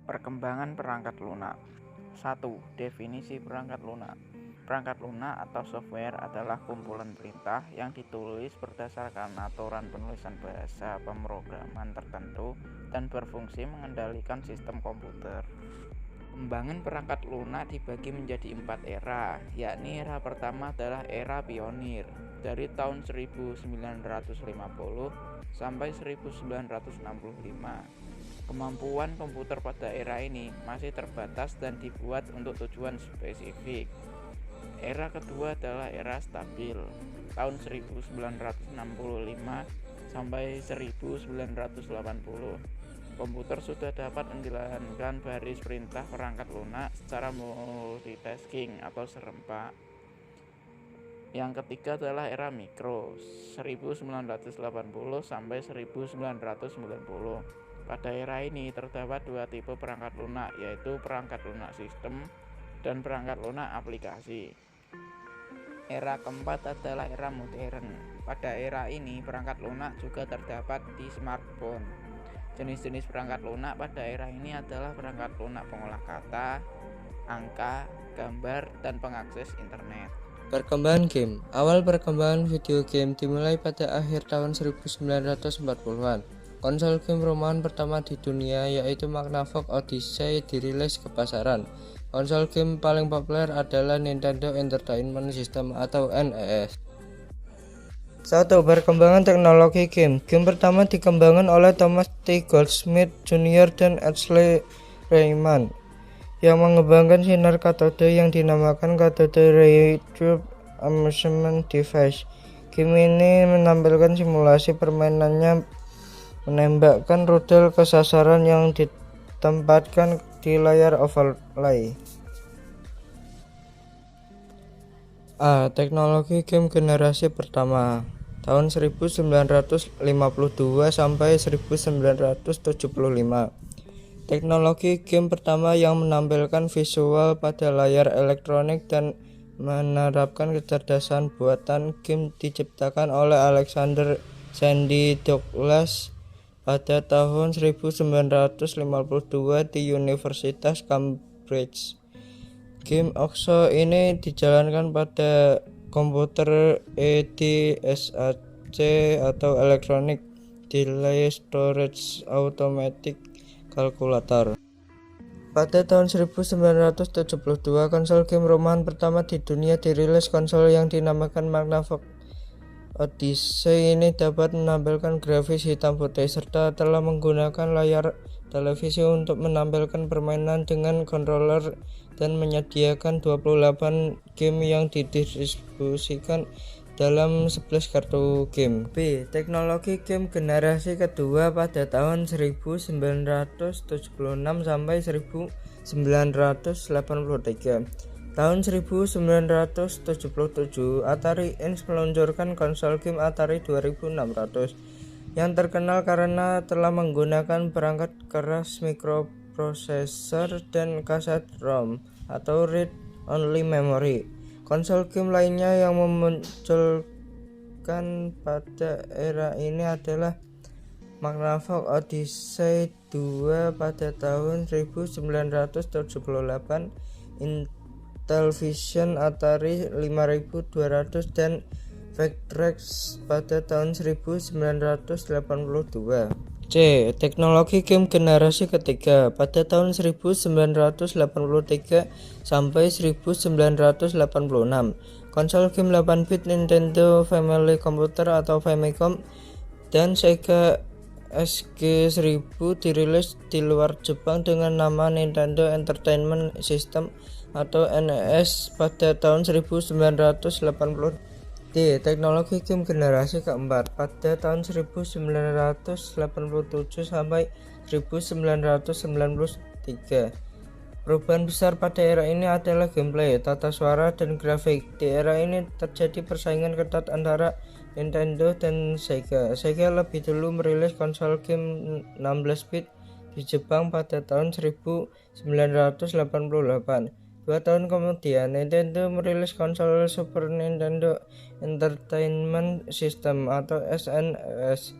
Perkembangan perangkat lunak. 1. Definisi perangkat lunak. Perangkat lunak atau software adalah kumpulan perintah yang ditulis berdasarkan aturan penulisan bahasa pemrograman tertentu dan berfungsi mengendalikan sistem komputer. Pengembangan perangkat lunak dibagi menjadi 4 era, yakni era pertama adalah era pionir dari tahun 1950 sampai 1965. Kemampuan komputer pada era ini masih terbatas dan dibuat untuk tujuan spesifik. Era kedua adalah era stabil, tahun 1965 sampai 1980. Komputer sudah dapat menjalankan baris perintah perangkat lunak secara multitasking atau serempak. Yang ketiga adalah era mikro, 1980 sampai 1990. Pada era ini terdapat dua tipe perangkat lunak, yaitu perangkat lunak sistem dan perangkat lunak aplikasi. Era keempat adalah era modern. Pada era ini perangkat lunak juga terdapat di smartphone. Jenis-jenis perangkat lunak pada era ini adalah perangkat lunak pengolah kata, angka, gambar, dan pengakses internet. Perkembangan game. Awal perkembangan video game dimulai pada akhir tahun 1940-an. Konsol game rumahan pertama di dunia yaitu Magnavox Odyssey dirilis ke pasaran. Konsol game paling populer adalah Nintendo Entertainment System atau NES. 1. Perkembangan teknologi game. Game pertama dikembangkan oleh Thomas T. Goldsmith Jr. dan Ashley Rayman yang mengembangkan sinar katode yang dinamakan Cathode Ray Tube Amusement Device. Game ini menampilkan simulasi permainannya menembakkan rudal ke sasaran yang ditempatkan di layar overlay. A. Teknologi game generasi pertama tahun 1952 sampai 1975. Teknologi game pertama yang menampilkan visual pada layar elektronik dan menerapkan kecerdasan buatan game diciptakan oleh Alexander Sandy Douglas pada tahun 1952 di Universitas Cambridge. Game OXO ini dijalankan pada komputer EDSAC atau Electronic Delay Storage Automatic Calculator. Pada tahun 1972, konsol game rumahan pertama di dunia dirilis. Konsol yang dinamakan Magnavox Odyssey ini dapat menampilkan grafis hitam putih serta telah menggunakan layar televisi untuk menampilkan permainan dengan controller dan menyediakan 28 game yang didistribusikan dalam 11 kartu game. B. Teknologi game generasi kedua pada tahun 1976 sampai 1983. Tahun 1977, Atari Inc. meluncurkan konsol game Atari 2600 yang terkenal karena telah menggunakan perangkat keras microprocessor dan kaset ROM atau read only memory. Konsol game lainnya yang memunculkan pada era ini adalah Magnavox Odyssey 2 pada tahun 1978, Intellivision Atari 5200 dan Vectrex pada tahun 1982. C. Teknologi game generasi ketiga pada tahun 1983 sampai 1986. Konsol game 8-bit Nintendo Family Computer atau Famicom dan Sega SG-1000 dirilis di luar Jepang dengan nama Nintendo Entertainment System atau NES pada tahun 1980. D. Teknologi game generasi keempat pada tahun 1987 sampai 1993. Perubahan besar pada era ini adalah gameplay, tata suara, dan grafik. Di era ini terjadi persaingan ketat antara Nintendo dan Sega. Sega lebih dulu merilis konsol game 16-bit di Jepang pada tahun 1988. 2 tahun kemudian, Nintendo merilis konsol Super Nintendo Entertainment System atau SNES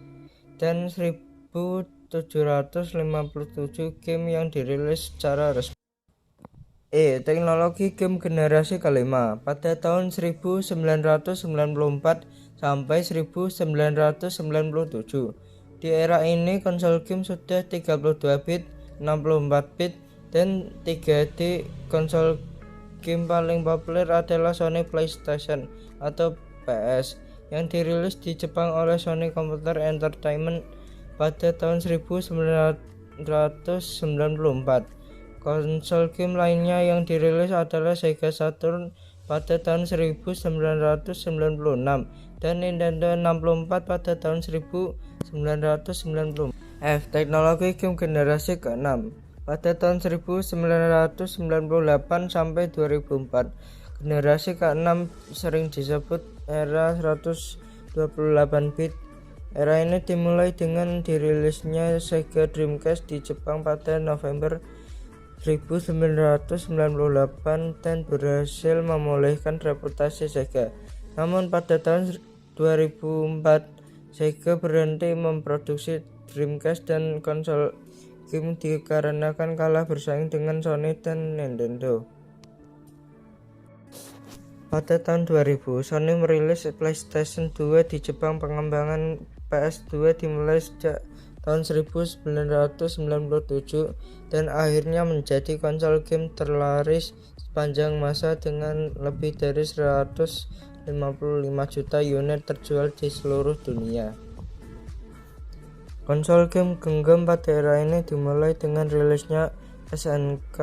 dan 1990 757 game yang dirilis secara resmi. Teknologi game generasi kelima. Pada tahun 1994 sampai 1997. Di era ini konsol game sudah 32 bit, 64 bit, dan 3D. Konsol game paling populer adalah Sony PlayStation atau PS yang dirilis di Jepang oleh Sony Computer Entertainment pada tahun 1994. Konsol game lainnya yang dirilis adalah Sega Saturn pada tahun 1996 dan Nintendo 64 pada tahun 1990. Teknologi game generasi ke-6. Pada tahun 1998 sampai 2004. Generasi ke-6 sering disebut era 128 bit. Era ini dimulai dengan dirilisnya Sega Dreamcast di Jepang pada November 1998 dan berhasil memulihkan reputasi Sega. Namun pada tahun 2004 Sega berhenti memproduksi Dreamcast dan konsol game dikarenakan kalah bersaing dengan Sony dan Nintendo. Pada tahun 2000 Sony merilis PlayStation 2 di Jepang. Pengembangan PS2 dimulai sejak tahun 1997 dan akhirnya menjadi konsol game terlaris sepanjang masa dengan lebih dari 155 juta unit terjual di seluruh dunia. Konsol game genggam pada era ini dimulai dengan rilisnya SNK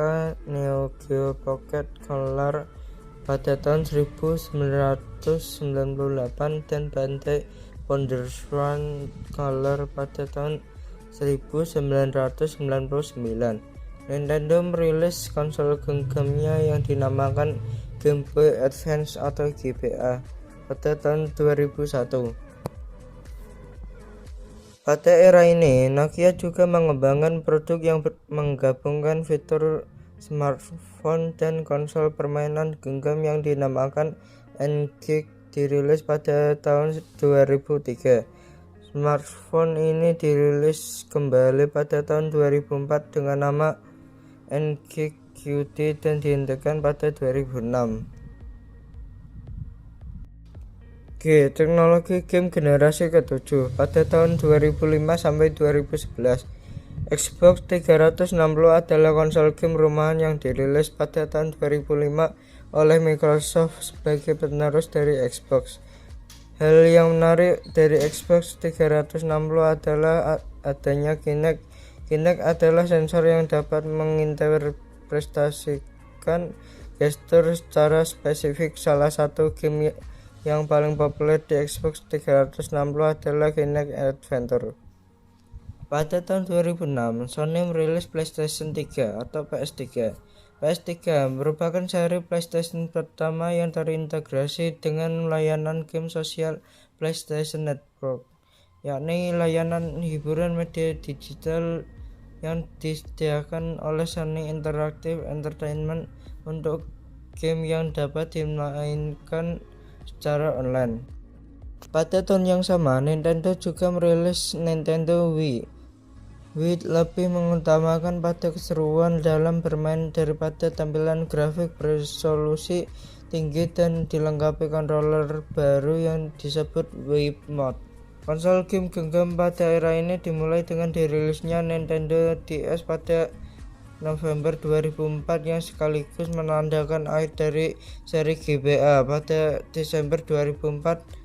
Neo Geo Pocket Color pada tahun 1998 dan Bandai Wonderswan Color pada tahun 1999. Nintendo merilis konsol genggamnya yang dinamakan Game Boy Advance atau GBA pada tahun 2001. Pada era ini, Nokia juga mengembangkan produk yang menggabungkan fitur smartphone dan konsol permainan genggam yang dinamakan N-Gage, dirilis pada tahun 2003. Smartphone ini dirilis kembali pada tahun 2004 dengan nama N-Gage QT dan dihentikan pada 2006. Teknologi game generasi ke-7. Pada tahun 2005 sampai 2011, Xbox 360 adalah konsol game rumahan yang dirilis pada tahun 2005 oleh Microsoft sebagai penerus dari Xbox. Hal yang menarik dari Xbox 360 adalah adanya Kinect. Kinect adalah sensor yang dapat menginterpretasikan gestur secara spesifik. Salah satu game yang paling populer di Xbox 360 adalah Kinect Adventure. Pada tahun 2006, Sony merilis PlayStation 3 atau PS3. PS3 merupakan seri PlayStation pertama yang terintegrasi dengan layanan game sosial PlayStation Network, yakni layanan hiburan media digital yang disediakan oleh Sony Interactive Entertainment untuk game yang dapat dimainkan secara online. Pada tahun yang sama, Nintendo juga merilis Nintendo Wii. Wii lebih mengutamakan pada keseruan dalam bermain daripada tampilan grafik beresolusi tinggi dan dilengkapi controller baru yang disebut Wii Mode. Konsol game genggam pada era ini dimulai dengan dirilisnya Nintendo DS pada November 2004 yang sekaligus menandakan akhir dari seri GBA. Pada Desember 2004,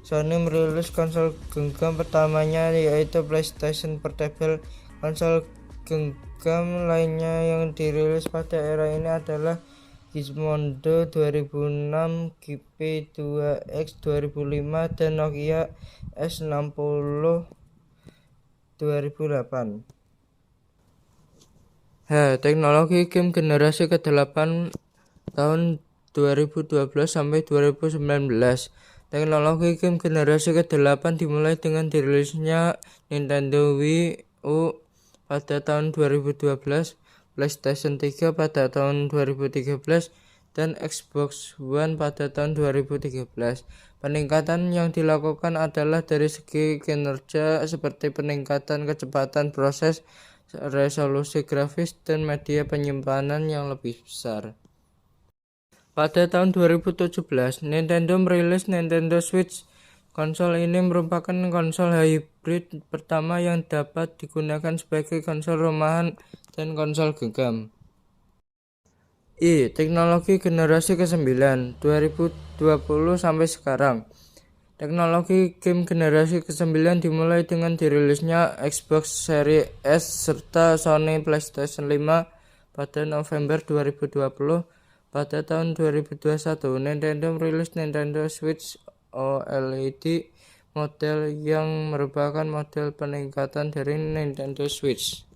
Sony merilis konsol genggam pertamanya yaitu PlayStation Portable. Konsol genggam lainnya yang dirilis pada era ini adalah Gizmodo 2006, GP2X 2005, dan Nokia S60 2008. Teknologi game generasi ke-8 tahun 2012 sampai 2019. Teknologi game generasi ke-8 dimulai dengan dirilisnya Nintendo Wii U pada tahun 2012, PlayStation 3 pada tahun 2013, dan Xbox One pada tahun 2013. Peningkatan yang dilakukan adalah dari segi kinerja seperti peningkatan kecepatan proses, resolusi grafis, dan media penyimpanan yang lebih besar. Pada tahun 2017, Nintendo merilis Nintendo Switch. Konsol ini merupakan konsol hybrid pertama yang dapat digunakan sebagai konsol rumahan dan konsol genggam. Teknologi generasi ke-9 2020 sampai sekarang. Teknologi game generasi ke-9 dimulai dengan dirilisnya Xbox Series S serta Sony PlayStation 5 pada November 2020. Pada tahun 2021, Nintendo merilis Nintendo Switch OLED model yang merupakan model peningkatan dari Nintendo Switch.